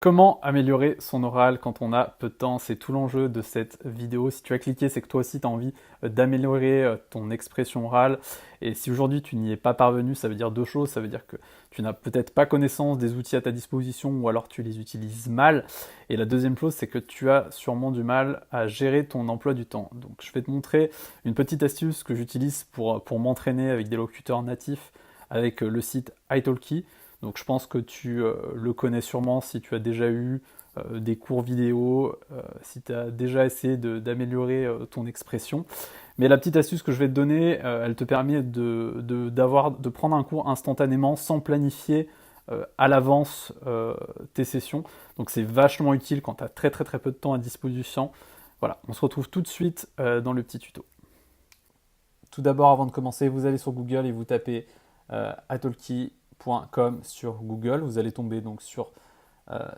Comment améliorer son oral quand on a peu de temps? C'est tout l'enjeu de cette vidéo. Si tu as cliqué, c'est que toi aussi tu as envie d'améliorer ton expression orale. Et si aujourd'hui tu n'y es pas parvenu, ça veut dire deux choses. Ça veut dire que tu n'as peut-être pas connaissance des outils à ta disposition ou alors tu les utilises mal. Et la deuxième chose, c'est que tu as sûrement du mal à gérer ton emploi du temps. Donc je vais te montrer une petite astuce que j'utilise pour m'entraîner avec des locuteurs natifs avec le site italki. Donc je pense que tu le connais sûrement si tu as déjà eu des cours vidéo, si tu as déjà essayé d'améliorer ton expression. Mais la petite astuce que je vais te donner, elle te permet de prendre un cours instantanément sans planifier à l'avance tes sessions. Donc c'est vachement utile quand tu as très très très peu de temps à disposition. Voilà, on se retrouve tout de suite dans le petit tuto. Tout d'abord, avant de commencer, vous allez sur Google et vous tapez italki.com sur Google. Vous allez tomber donc sur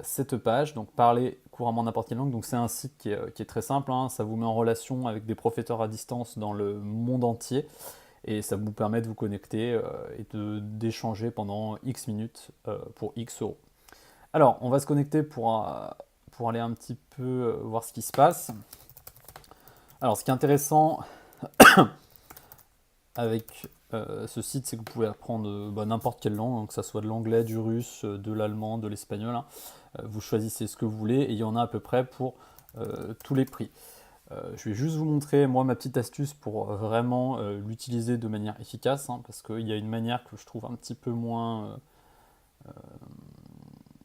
cette page, donc parler couramment n'importe quelle langue. Donc c'est un site qui est très simple, hein. Ça vous met en relation avec des professeurs à distance dans le monde entier et ça vous permet de vous connecter et d'échanger pendant X minutes pour X euros. Alors, on va se connecter pour aller un petit peu voir ce qui se passe. Alors, ce qui est intéressant avec ce site, c'est que vous pouvez apprendre n'importe quelle langue, hein, que ce soit de l'anglais, du russe, de l'allemand, de l'espagnol. Hein. Vous choisissez ce que vous voulez et il y en a à peu près pour tous les prix. Je vais juste vous montrer, moi, ma petite astuce pour vraiment l'utiliser de manière efficace, hein, parce qu'il y a une manière que je trouve un petit peu moins...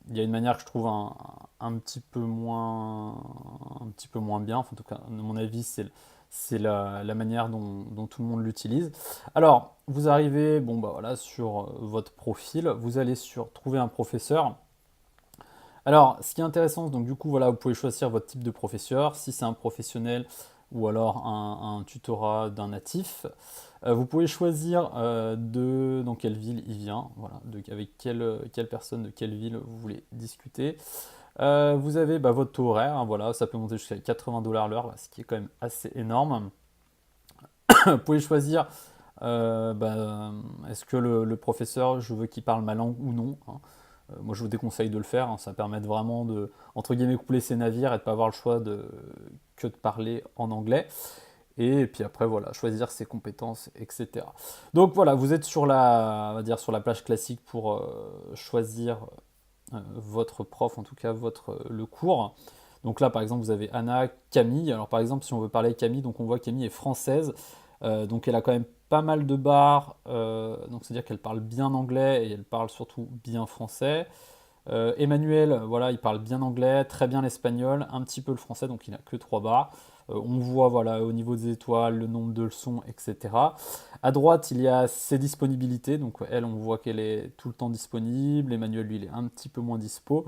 il y a une manière que je trouve un petit peu moins bien. Enfin, en tout cas, à mon avis, c'est la manière dont tout le monde l'utilise. Alors, vous arrivez voilà, sur votre profil, vous allez sur Trouver un professeur. Alors, ce qui est intéressant, donc du coup, voilà, vous pouvez choisir votre type de professeur, si c'est un professionnel ou alors un tutorat d'un natif. Vous pouvez choisir dans quelle ville il vient, voilà, avec quelle personne de quelle ville vous voulez discuter. Vous avez votre taux horaire, hein, voilà, ça peut monter jusqu'à 80 $ l'heure, ce qui est quand même assez énorme. Vous pouvez choisir est-ce que le professeur, je veux qu'il parle ma langue ou non, hein. Moi, je vous déconseille de le faire, hein, ça permet vraiment de, entre guillemets, couler ses navires et de ne pas avoir le choix que de parler en anglais. Et puis après, voilà, choisir ses compétences, etc. Donc voilà, vous êtes on va dire, sur la plage classique pour choisir votre prof, en tout cas le cours. Donc là, par exemple, vous avez Anna, Camille. Alors par exemple, si on veut parler avec Camille, donc on voit Camille est française, donc elle a quand même pas mal de barres, donc c'est-à-dire qu'elle parle bien anglais et elle parle surtout bien français. Emmanuel, voilà, il parle bien anglais, très bien l'espagnol, un petit peu le français, donc il n'a que 3 barres. On voit voilà, au niveau des étoiles, le nombre de leçons, etc. À droite, il y a ses disponibilités, donc elle, on voit qu'elle est tout le temps disponible. Emmanuel, lui, il est un petit peu moins dispo.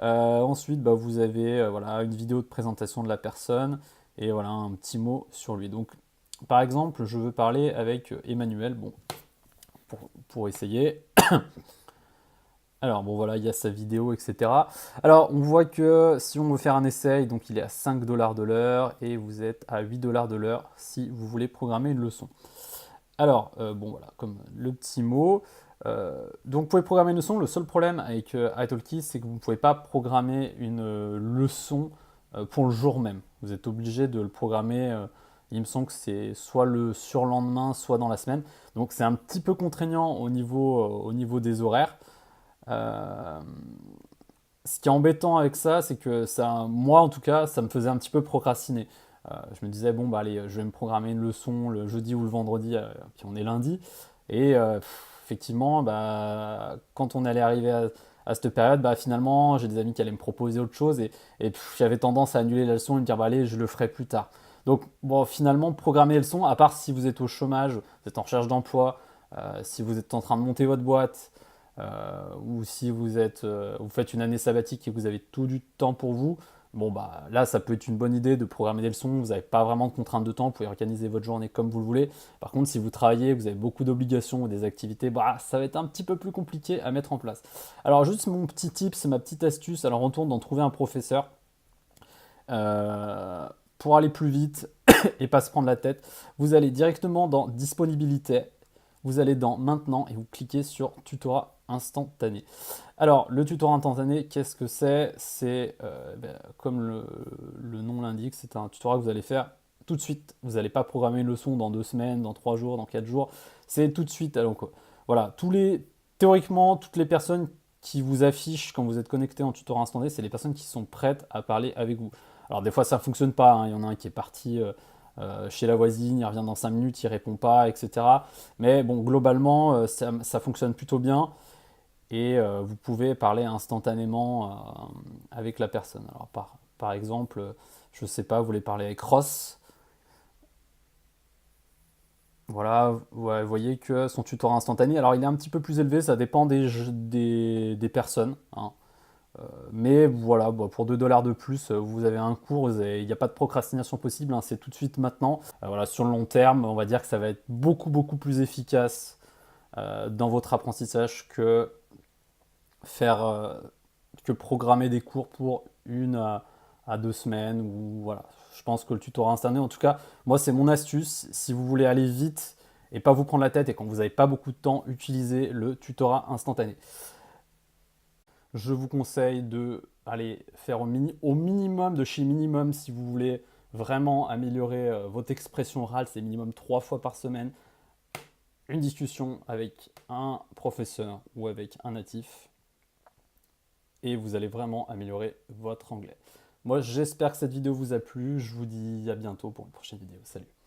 Ensuite, vous avez voilà, une vidéo de présentation de la personne et voilà, un petit mot sur lui. Donc, par exemple, je veux parler avec Emmanuel, bon, pour essayer. Alors bon voilà, il y a sa vidéo, etc. Alors on voit que si on veut faire un essai, donc il est à 5 $ de l'heure et vous êtes à 8 $ de l'heure si vous voulez programmer une leçon. Alors bon voilà, comme le petit mot. Donc vous pouvez programmer une leçon. Le seul problème avec italki, c'est que vous ne pouvez pas programmer une leçon pour le jour même. Vous êtes obligé de le programmer. Il me semble que c'est soit le surlendemain, soit dans la semaine. Donc c'est un petit peu contraignant au niveau des horaires. Euh, Ce qui est embêtant avec ça, c'est que ça, moi en tout cas, ça me faisait un petit peu procrastiner. Je me disais, bon, allez, je vais me programmer une leçon le jeudi ou le vendredi, puis on est lundi. Et effectivement, quand on allait arriver à cette période, finalement, j'ai des amis qui allaient me proposer autre chose et j'avais tendance à annuler la leçon et me dire, allez, je le ferai plus tard. Donc, bon, finalement, programmer les leçons, à part si vous êtes au chômage, vous êtes en recherche d'emploi, si vous êtes en train de monter votre boîte, ou si vous faites une année sabbatique et que vous avez tout du temps pour vous, là ça peut être une bonne idée de programmer des leçons, vous n'avez pas vraiment de contraintes de temps, vous pouvez organiser votre journée comme vous le voulez. Par contre, si vous travaillez, vous avez beaucoup d'obligations ou des activités, ça va être un petit peu plus compliqué à mettre en place. Alors juste mon petit tip, c'est ma petite astuce, alors on tourne dans trouver un professeur. Pour aller plus vite et pas se prendre la tête, vous allez directement dans disponibilité. vous allez dans Maintenant et vous cliquez sur Tutorat instantané. Alors, le tutorat instantané, qu'est-ce que c'est? C'est, comme le nom l'indique, c'est un tutorat que vous allez faire tout de suite. Vous n'allez pas programmer une leçon dans 2 semaines, dans 3 jours, dans 4 jours. C'est tout de suite. Donc, voilà, théoriquement, toutes les personnes qui vous affichent quand vous êtes connecté en tutorat instantané, c'est les personnes qui sont prêtes à parler avec vous. Alors, des fois, ça ne fonctionne pas, hein. Il y en a un qui est parti chez la voisine, il revient dans 5 minutes, il répond pas, etc. Mais bon, globalement, ça fonctionne plutôt bien et vous pouvez parler instantanément avec la personne. Alors par exemple, je ne sais pas, vous voulez parler avec Ross, voilà, ouais, vous voyez que son tutorat instantané, alors il est un petit peu plus élevé, ça dépend des personnes, hein. Mais voilà, bon, pour 2 $ de plus, vous avez un cours, il n'y a pas de procrastination possible, hein, c'est tout de suite maintenant. Voilà, sur le long terme, on va dire que ça va être beaucoup beaucoup plus efficace dans votre apprentissage faire que programmer des cours pour 1 à 2 semaines ou voilà. Je pense que le tutorat instantané, en tout cas, moi c'est mon astuce. Si vous voulez aller vite et pas vous prendre la tête et quand vous n'avez pas beaucoup de temps, utilisez le tutorat instantané. Je vous conseille de aller faire au minimum de chez minimum si vous voulez vraiment améliorer votre expression orale, c'est minimum 3 fois par semaine. Une discussion avec un professeur ou avec un natif et vous allez vraiment améliorer votre anglais. Moi, j'espère que cette vidéo vous a plu. Je vous dis à bientôt pour une prochaine vidéo. Salut!